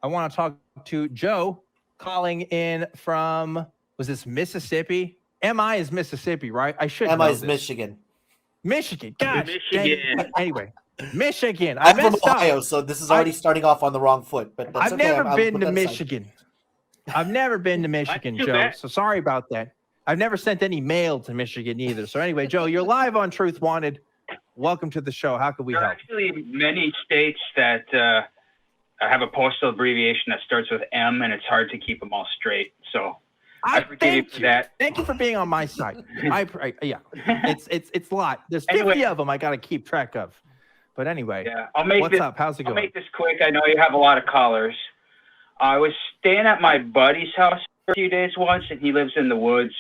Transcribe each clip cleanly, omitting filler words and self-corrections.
I want to talk to Joe calling in from, was this Mississippi? MI is Mississippi, right? I should know MI is this. Michigan. Michigan. Gosh. Michigan. Anyway, Michigan. I'm from messed Ohio, up. so this is already starting off on the wrong foot. But that's I've okay. never I'll been put to that aside. Michigan. I've never been to Michigan, too Joe. bad. So sorry about that. I've never sent any mail to Michigan either. So anyway, Joe, you're live on Truth Wanted. Welcome to the show. How can we There are help? actually many states that have a postal abbreviation that starts with M, and it's hard to keep them all straight. So I forgive you for that. Thank you for being on my side. Yeah, it's a lot. There's 50 Anyway. of them I got to keep track of. But anyway, Yeah, what's up? How's it I'll going? make this quick. I know you have a lot of callers. I was staying at my buddy's house for a few days once, and he lives in the woods,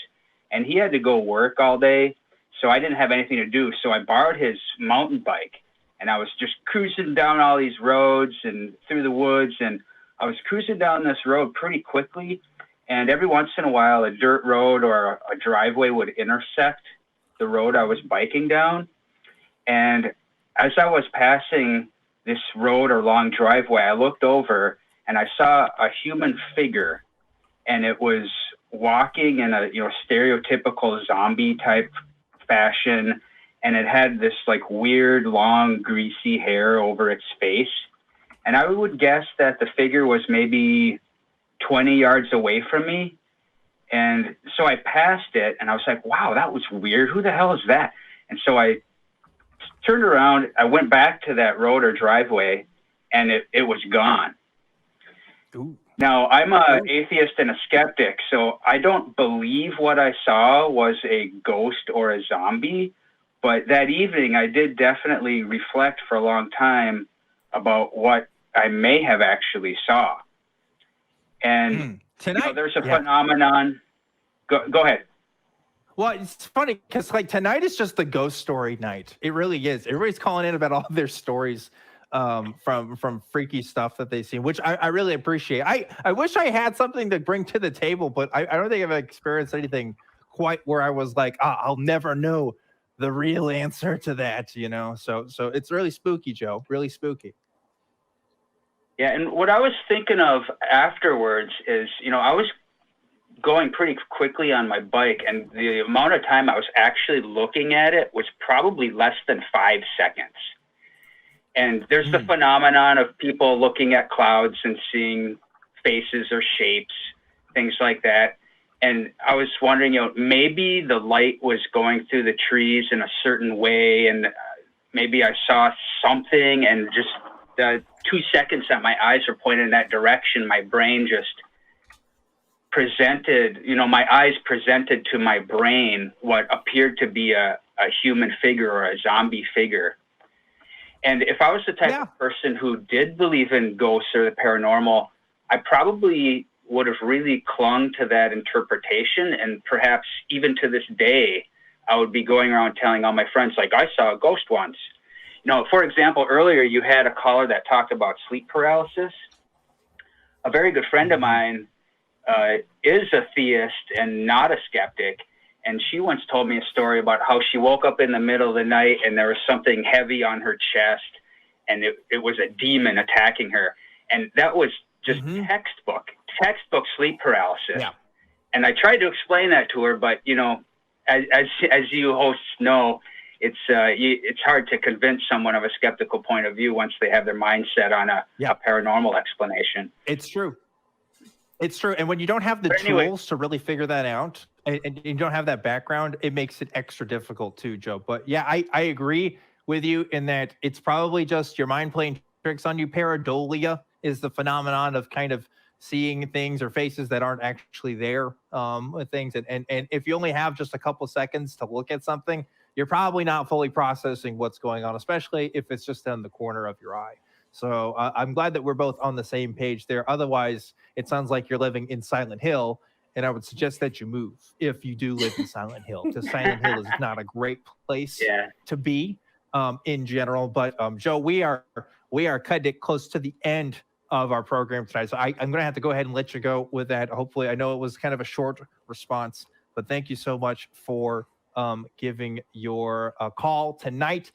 and he had to go work all day, so I didn't have anything to do. So I borrowed his mountain bike, and I was just cruising down all these roads and through the woods, and I was cruising down this road pretty quickly, and every once in a while a dirt road or a driveway would intersect the road I was biking down. And as I was passing this road or long driveway, I looked over and I saw a human figure, and it was walking in a stereotypical zombie type fashion, and it had this like weird long greasy hair over its face. And I would guess that the figure was maybe 20 yards away from me. And so I passed it, and I was like, wow, that was weird. Who the hell is that? And so I turned around, I went back to that road or driveway, and it was gone. Ooh. Now, I'm an atheist and a skeptic, so I don't believe what I saw was a ghost or a zombie. But that evening, I did definitely reflect for a long time about what I may have actually saw. And Tonight, there's a phenomenon. Go ahead. Well, it's funny because like tonight is just the ghost story night. It really is. Everybody's calling in about all their stories from freaky stuff that they've seen, which I really appreciate. I wish I had something to bring to the table, but I don't think I've experienced anything quite where I was like, I'll never know the real answer to that, So it's really spooky, Joe. Really spooky. Yeah, and what I was thinking of afterwards is, I was going pretty quickly on my bike, and the amount of time I was actually looking at it was probably less than 5 seconds. And there's the phenomenon of people looking at clouds and seeing faces or shapes, things like that. And I was wondering, maybe the light was going through the trees in a certain way, and maybe I saw something, and just the 2 seconds that my eyes were pointed in that direction, my brain just presented, my eyes presented to my brain what appeared to be a human figure or a zombie figure. And if I was the type of person who did believe in ghosts or the paranormal, I probably would have really clung to that interpretation. And perhaps even to this day, I would be going around telling all my friends, like, I saw a ghost once. For example, earlier you had a caller that talked about sleep paralysis. A very good friend of mine is a theist and not a skeptic. And she once told me a story about how she woke up in the middle of the night and there was something heavy on her chest, and it was a demon attacking her. And that was just textbook sleep paralysis. Yeah. And I tried to explain that to her, but, as you hosts know, it's hard to convince someone of a skeptical point of view once they have their mindset on a paranormal explanation. It's true. It's true. And when you don't have the tools to really figure that out, and you don't have that background, it makes it extra difficult too, Joe. But yeah, I agree with you in that it's probably just your mind playing tricks on you. Pareidolia is the phenomenon of kind of seeing things or faces that aren't actually there with things. And if you only have just a couple seconds to look at something, you're probably not fully processing what's going on, especially if it's just in the corner of your eye. So I'm glad that we're both on the same page there. Otherwise, it sounds like you're living in Silent Hill, and I would suggest that you move if you do live in Silent Hill, because Silent Hill is not a great place to be in general. But Joe, we are cutting it close to the end of our program tonight, so I'm going to have to go ahead and let you go with that. Hopefully, I know it was kind of a short response, but thank you so much for giving your call tonight.